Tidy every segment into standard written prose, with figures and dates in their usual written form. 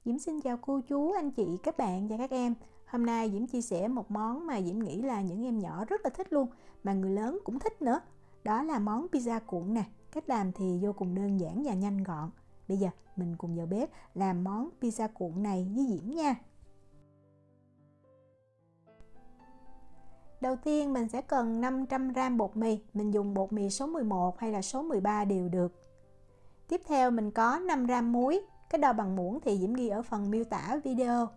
Diễm xin chào cô chú, anh chị, các bạn và các em. Hôm nay Diễm chia sẻ một món mà Diễm nghĩ là những em nhỏ rất là thích luôn, mà người lớn cũng thích nữa. Đó là món pizza cuộn nè. Cách làm thì vô cùng đơn giản và nhanh gọn. Bây giờ mình cùng vào bếp làm món pizza cuộn này với Diễm nha. Đầu tiên mình sẽ cần 500g bột mì. Mình dùng bột mì số 11 hay là số 13 đều được. Tiếp theo mình có 5g muối. Cái đo bằng muỗng thì Diễm ghi ở phần miêu tả video.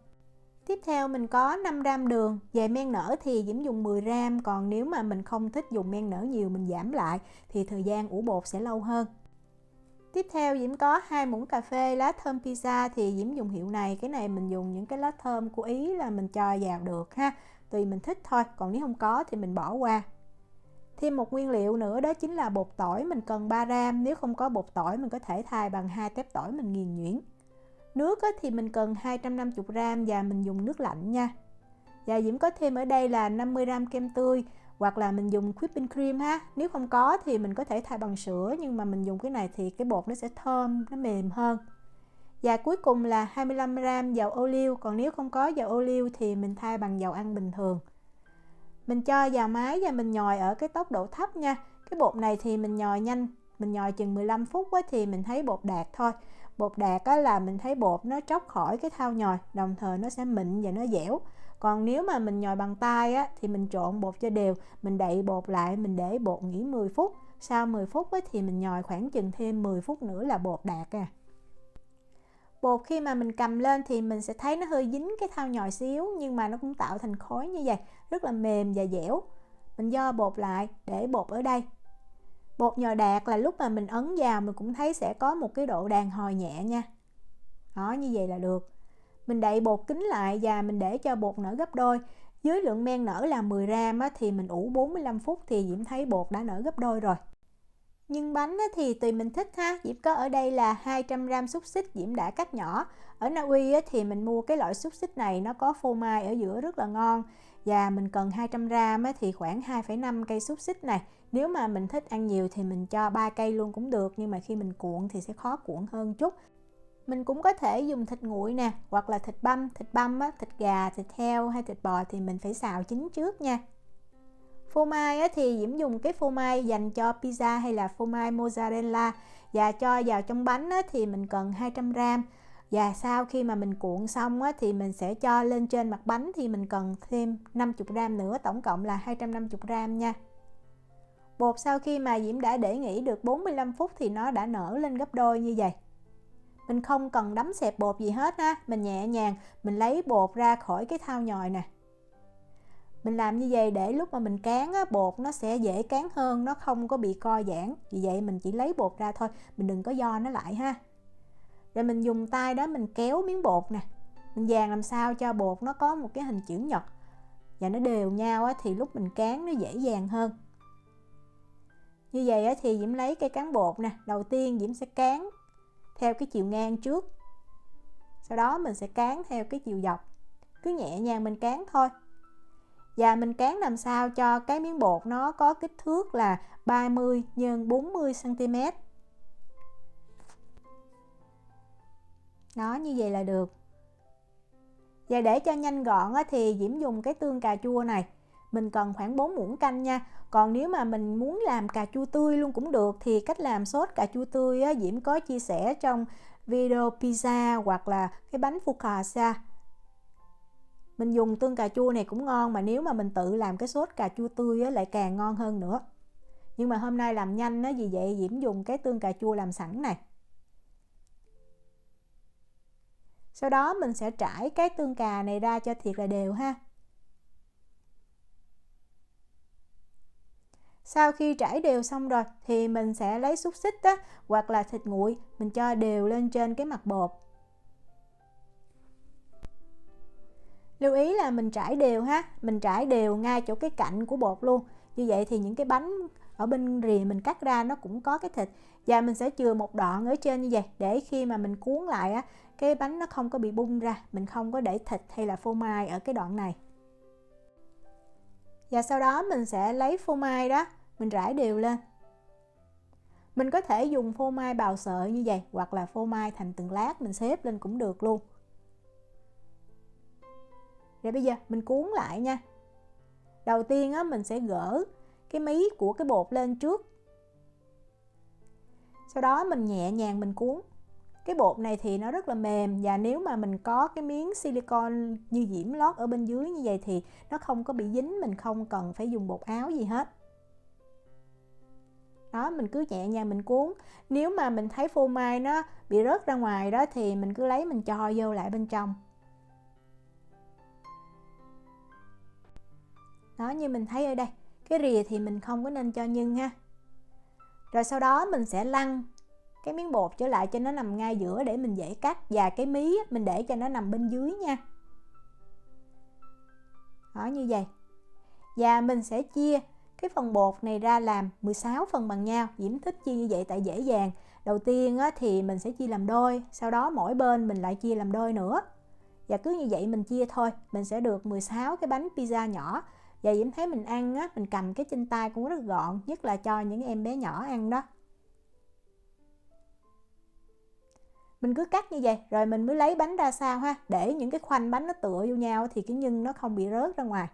Tiếp theo mình có 5g đường. Về men nở thì Diễm dùng 10g, còn nếu mà mình không thích dùng men nở nhiều mình giảm lại thì thời gian ủ bột sẽ lâu hơn. Tiếp theo Diễm có 2 muỗng cà phê lá thơm pizza, thì Diễm dùng hiệu này. Cái này mình dùng những cái lá thơm của Ý là mình cho vào được ha, tùy mình thích thôi, còn nếu không có thì mình bỏ qua. Thêm một nguyên liệu nữa đó chính là bột tỏi, mình cần 3g. Nếu không có bột tỏi mình có thể thay bằng 2 tép tỏi mình nghiền nhuyễn. Nước thì mình cần 250g và mình dùng nước lạnh nha. Và Diễm có thêm ở đây là 50g kem tươi, hoặc là mình dùng whipping cream ha. Nếu không có thì mình có thể thay bằng sữa, nhưng mà mình dùng cái này thì cái bột nó sẽ thơm, nó mềm hơn. Và cuối cùng là 25g dầu ô liu, còn nếu không có dầu ô liu thì mình thay bằng dầu ăn bình thường. Mình cho vào máy và mình nhồi ở cái tốc độ thấp nha. Cái bột này thì mình nhồi nhanh, mình nhồi chừng 15 phút thì mình thấy bột đạt thôi. Bột đạt là mình thấy bột nó tróc khỏi cái thau nhồi, đồng thời nó sẽ mịn và nó dẻo. Còn nếu mà mình nhồi bằng tay thì mình trộn bột cho đều, mình đậy bột lại, mình để bột nghỉ 10 phút. Sau 10 phút thì mình nhồi khoảng chừng thêm 10 phút nữa là bột đạt à. Bột khi mà mình cầm lên thì mình sẽ thấy nó hơi dính cái thau nhồi xíu, nhưng mà nó cũng tạo thành khối như vậy, rất là mềm và dẻo. Mình vo bột lại, để bột ở đây. Bột nhồi đạt là lúc mà mình ấn vào mình cũng thấy sẽ có một cái độ đàn hồi nhẹ nha. Đó, như vậy là được. Mình đậy bột kín lại và mình để cho bột nở gấp đôi. Với lượng men nở là 10g thì mình ủ 45 phút thì Diễm thấy bột đã nở gấp đôi rồi. Nhưng bánh thì tùy mình thích ha. Diễm có ở đây là 200g xúc xích Diễm đã cắt nhỏ. Ở Na Uy thì mình mua cái loại xúc xích này, nó có phô mai ở giữa rất là ngon. Và mình cần 200g thì khoảng 2,5 cây xúc xích này. Nếu mà mình thích ăn nhiều thì mình cho 3 cây luôn cũng được, nhưng mà khi mình cuộn thì sẽ khó cuộn hơn chút. Mình cũng có thể dùng thịt nguội nè, hoặc là thịt băm. Thịt băm thịt gà, thịt heo hay thịt bò thì mình phải xào chín trước nha. Phô mai thì Diễm dùng cái phô mai dành cho pizza hay là phô mai mozzarella, và cho vào trong bánh thì mình cần 200g. Và sau khi mà mình cuộn xong thì mình sẽ cho lên trên mặt bánh, thì mình cần thêm 50g nữa, tổng cộng là 250g nha. Bột sau khi mà Diễm đã để nghỉ được 45 phút thì nó đã nở lên gấp đôi như vậy. Mình không cần đấm xẹp bột gì hết ha, mình nhẹ nhàng mình lấy bột ra khỏi cái thau nhồi nè. Mình làm như vậy để lúc mà mình cán bột nó sẽ dễ cán hơn, nó không có bị co giãn. Vì vậy mình chỉ lấy bột ra thôi, mình đừng có vo nó lại ha. Rồi mình dùng tay đó mình kéo miếng bột nè, mình dàn làm sao cho bột nó có một cái hình chữ nhật và nó đều nhau thì lúc mình cán nó dễ dàng hơn. Như vậy thì Diễm lấy cây cán bột nè, đầu tiên Diễm sẽ cán theo cái chiều ngang trước, sau đó mình sẽ cán theo cái chiều dọc, cứ nhẹ nhàng mình cán thôi. Và mình cán làm sao cho cái miếng bột nó có kích thước là 30 x 40 cm. Đó, như vậy là được. Và để cho nhanh gọn thì Diễm dùng cái tương cà chua này. Mình cần khoảng 4 muỗng canh nha. Còn nếu mà mình muốn làm cà chua tươi luôn cũng được, thì cách làm sốt cà chua tươi Diễm có chia sẻ trong video pizza hoặc là cái bánh focaccia. Mình dùng tương cà chua này cũng ngon, mà nếu mà mình tự làm cái sốt cà chua tươi lại càng ngon hơn nữa. Nhưng mà hôm nay làm nhanh vì vậy Diễm dùng cái tương cà chua làm sẵn này. Sau đó mình sẽ trải cái tương cà này ra cho thiệt là đều ha. Sau khi trải đều xong rồi thì mình sẽ lấy xúc xích hoặc là thịt nguội, mình cho đều lên trên cái mặt bột. Lưu ý là mình trải đều ha, mình trải đều ngay chỗ cái cạnh của bột luôn. Như vậy thì những cái bánh ở bên rìa mình cắt ra nó cũng có cái thịt. Và mình sẽ chừa một đoạn ở trên như vậy, để khi mà mình cuốn lại cái bánh nó không có bị bung ra, mình không có để thịt hay là phô mai ở cái đoạn này. Và sau đó mình sẽ lấy phô mai đó, mình rải đều lên. Mình có thể dùng phô mai bào sợi như vậy, hoặc là phô mai thành từng lát mình xếp lên cũng được luôn. Rồi bây giờ mình cuốn lại nha. Đầu tiên á, mình sẽ gỡ cái mí của cái bột lên trước. Sau đó mình nhẹ nhàng mình cuốn. Cái bột này thì nó rất là mềm, và nếu mà mình có cái miếng silicone như Diễm lót ở bên dưới như vậy thì nó không có bị dính, mình không cần phải dùng bột áo gì hết. Đó, mình cứ nhẹ nhàng mình cuốn. Nếu mà mình thấy phô mai nó bị rớt ra ngoài đó thì mình cứ lấy mình cho vô lại bên trong. Đó, như mình thấy ở đây, cái rìa thì mình không có nên cho nhân ha. Rồi sau đó mình sẽ lăn cái miếng bột trở lại cho nó nằm ngay giữa để mình dễ cắt, và cái mí mình để cho nó nằm bên dưới nha. Đó, như vậy. Và mình sẽ chia cái phần bột này ra làm 16 phần bằng nhau. Diễm thích chia như vậy tại dễ dàng. Đầu tiên thì mình sẽ chia làm đôi, sau đó mỗi bên mình lại chia làm đôi nữa. Và cứ như vậy mình chia thôi, mình sẽ được 16 cái bánh pizza nhỏ. Và Diễm thấy mình ăn mình cầm cái trên tay cũng rất gọn, nhất là cho những em bé nhỏ ăn đó. Mình cứ cắt như vậy, rồi mình mới lấy bánh ra sao ha, để những cái khoanh bánh nó tựa vô nhau thì cái nhân nó không bị rớt ra ngoài.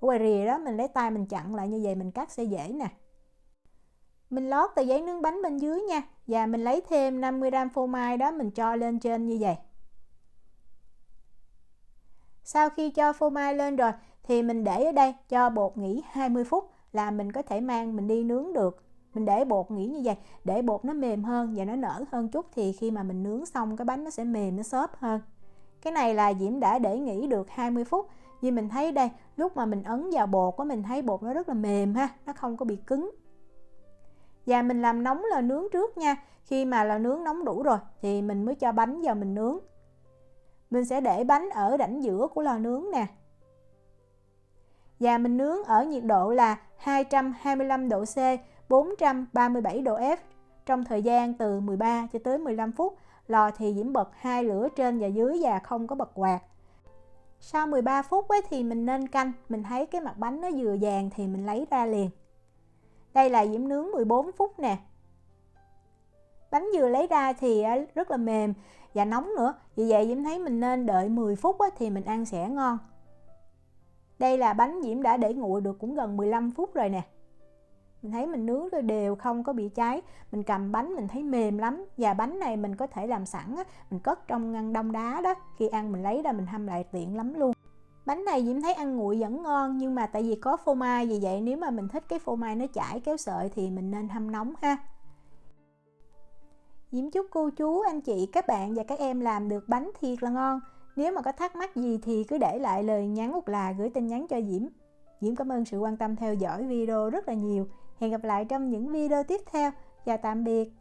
Ở ngoài rìa đó mình lấy tay mình chặn lại, như vậy mình cắt sẽ dễ nè. Mình lót tờ giấy nướng bánh bên dưới nha, và mình lấy thêm 50g phô mai đó mình cho lên trên như vậy. Sau khi cho phô mai lên rồi thì mình để ở đây cho bột nghỉ 20 phút là mình có thể mang mình đi nướng được. Mình để bột nghỉ như vậy để bột nó mềm hơn và nó nở hơn chút, thì khi mà mình nướng xong cái bánh nó sẽ mềm, nó xốp hơn. Cái này là Diễm đã để nghỉ được 20 phút. Như mình thấy đây, lúc mà mình ấn vào bột có mình thấy bột nó rất là mềm ha, nó không có bị cứng. Và mình làm nóng lò nướng trước nha. Khi mà lò nướng nóng đủ rồi thì mình mới cho bánh vào mình nướng. Mình sẽ để bánh ở rãnh giữa của lò nướng nè. Và mình nướng ở nhiệt độ là 225 độ C, 437 độ F trong thời gian từ 13 cho tới 15 phút. Lò thì Diễm bật 2 lửa trên và dưới và không có bật quạt. Sau 13 phút thì mình nên canh, mình thấy cái mặt bánh nó vừa vàng thì mình lấy ra liền. Đây là Diễm nướng 14 phút nè. Bánh vừa lấy ra thì rất là mềm và nóng nữa. Vì vậy Diễm thấy mình nên đợi 10 phút thì mình ăn sẽ ngon. Đây là bánh Diễm đã để nguội được cũng gần 15 phút rồi nè. Mình thấy mình nướng rồi đều, không có bị cháy. Mình cầm bánh mình thấy mềm lắm. Và bánh này mình có thể làm sẵn, mình cất trong ngăn đông đá đó. Khi ăn mình lấy ra mình hâm lại tiện lắm luôn. Bánh này Diễm thấy ăn nguội vẫn ngon, nhưng mà tại vì có phô mai, vì vậy nếu mà mình thích cái phô mai nó chảy kéo sợi thì mình nên hâm nóng ha. Diễm chúc cô chú, anh chị, các bạn và các em làm được bánh thiệt là ngon. Nếu mà có thắc mắc gì thì cứ để lại lời nhắn hoặc là gửi tin nhắn cho Diễm. Diễm cảm ơn sự quan tâm theo dõi video rất là nhiều. Hẹn gặp lại trong những video tiếp theo. Chào tạm biệt.